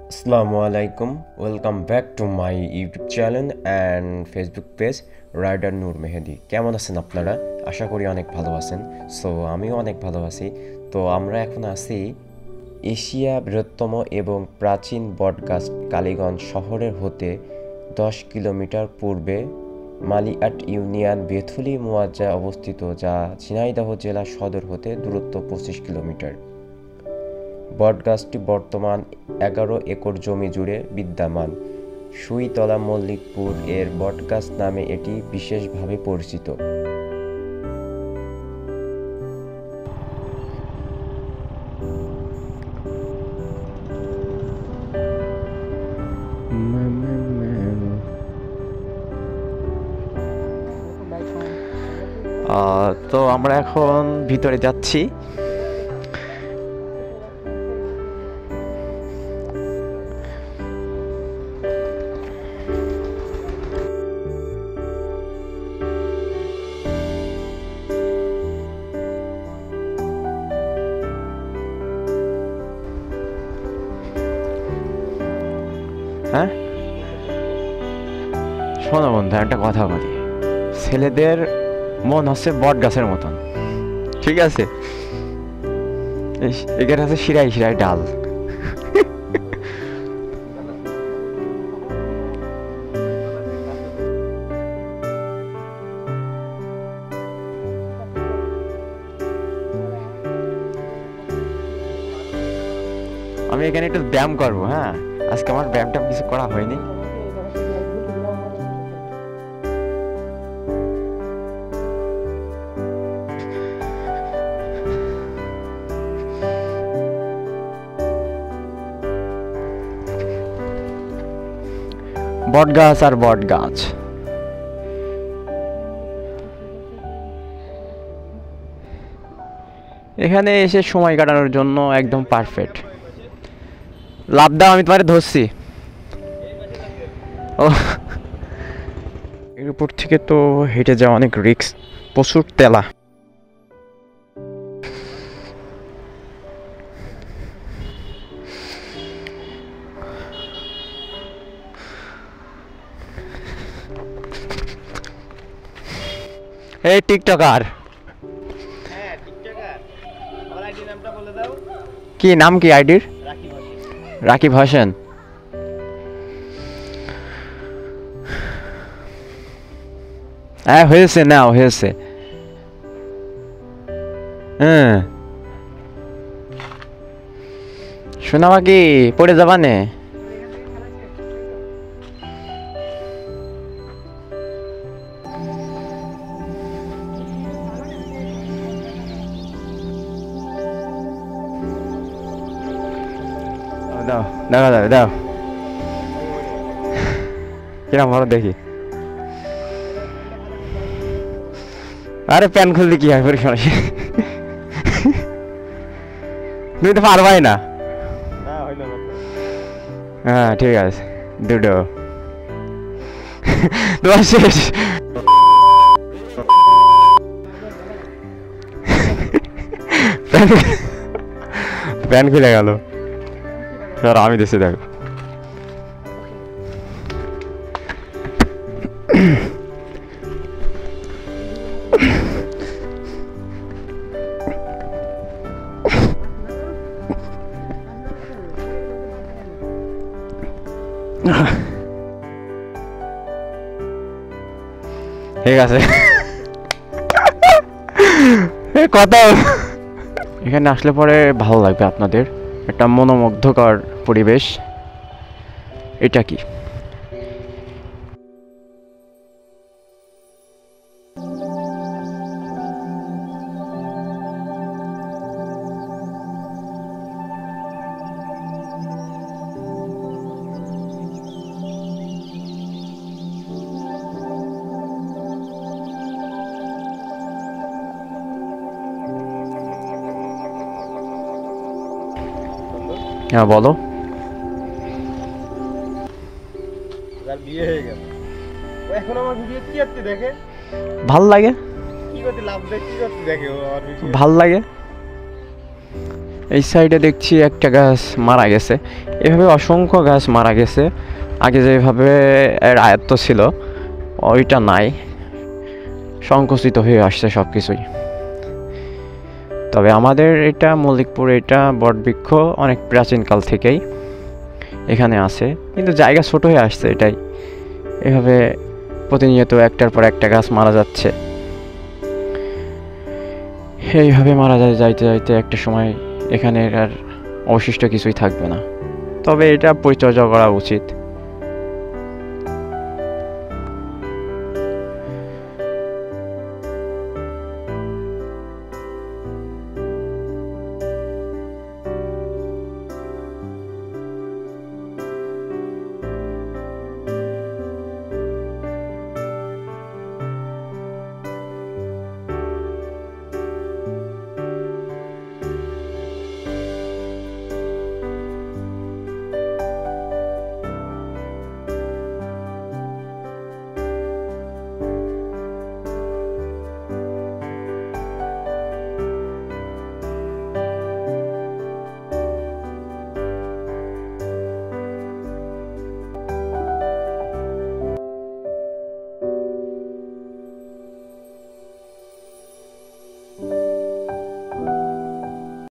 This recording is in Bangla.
Assalamualaikum. Welcome back to my YouTube channel and Facebook page rider Noor Mehedi. কেমন আছেন আপনারা? আশা করি অনেক ভালো আছেন। সো আমিও অনেক ভালো আছি। তো আমরা এখন আছি এশিয়া বৃহত্তম এবং প্রাচীন বটগাছ কালীগঞ্জ শহরের হতে 10 কিলোমিটার পূর্বে মালিয়াট ইউনিয়ন বেথুলি মুয়াজ্জায় অবস্থিত, যা ঝিনাইদহ জেলা সদর হতে দূরত্ব 25 কিলোমিটার। বটগাছটি বর্তমান 11 একর জমি জুড়ে বিদ্যমান। সুইতলা মল্লিকপুর এর বটগাছ নামে এটি বিশেষভাবে পরিচিত। তো আমরা এখন ভিতরে যাচ্ছি। হ্যাঁ, শোনো বন্ধু, একটা কথা বলি। ছেলেদের মন হচ্ছে বট গাছের মতন, ঠিক আছে? এখানে আছে শিরাই শিরাই ডাল। আমি এখানে একটু ব্যায়াম করবো। হ্যাঁ, আজকে আমার ব্যায়ামটা কিছু করা হয়নি। বট গাছ আর বট গাছ। এখানে এসে সময় কাটানোর জন্য একদম পারফেক্ট। লাভ দাও, আমি তোমারে ধরছি। ও, এর উপর থেকে তো হেঁটে যাওয়া অনেক রিস্ক, প্রচুর তেলা। এই টিকটকার, কি নাম, কি আইডির? রাকিব হোসেন। হ্যাঁ, হয়েছে, নাও হয়েছে। হ্যাঁ, শোনাবা কি, পড়ে যাবা নে? দাও দেখা যাবে, দাও। কিরম ভালো দেখি। আরে প্যান খুললে কি হয়, পরিষ্কার। তুমি তো পারবাই না। হ্যাঁ, ঠিক আছে, দুটো তোমার শেষ। প্যান খুলে গেল। আমি দেশে দেখো। ঠিক আছে, কথা এখানে আসলে পরে ভালো লাগবে আপনাদের। একটা মনোমুগ্ধকর পরিবেশ। এটা কি? হ্যাঁ, বলো। বিয়ে হয়ে গেল, এখন আমার ভিডিও কি করতে দেখে? ভাল লাগে। কি করতে লাভ দেয়, কি করতে দেখে ও আমার ভিডিও? ভাল লাগে। এই সাইডে দেখছি একটা গাছ মারা গেছে, এভাবে অসংখ্য গাছ মারা গেছে। আগে যেভাবে এর আয়ত্ত ছিল ওইটা নাই, সংকুচিত হয়ে আসছে সব কিছুই। তবে আমাদের এটা মল্লিকপুর, এটা বটবৃক্ষ অনেক প্রাচীনকাল থেকেই এখানে আছে, কিন্তু জায়গা ছোট হয়ে আসছে এটাই। এভাবে প্রতিনিয়ত একটার পর একটা গাছ মারা যাচ্ছে। এইভাবে মারা যাইতে যাইতে একটা সময় এখানে আর অবশিষ্ট কিছুই থাকবে না। তবে এটা পরিচর্যা করা উচিত।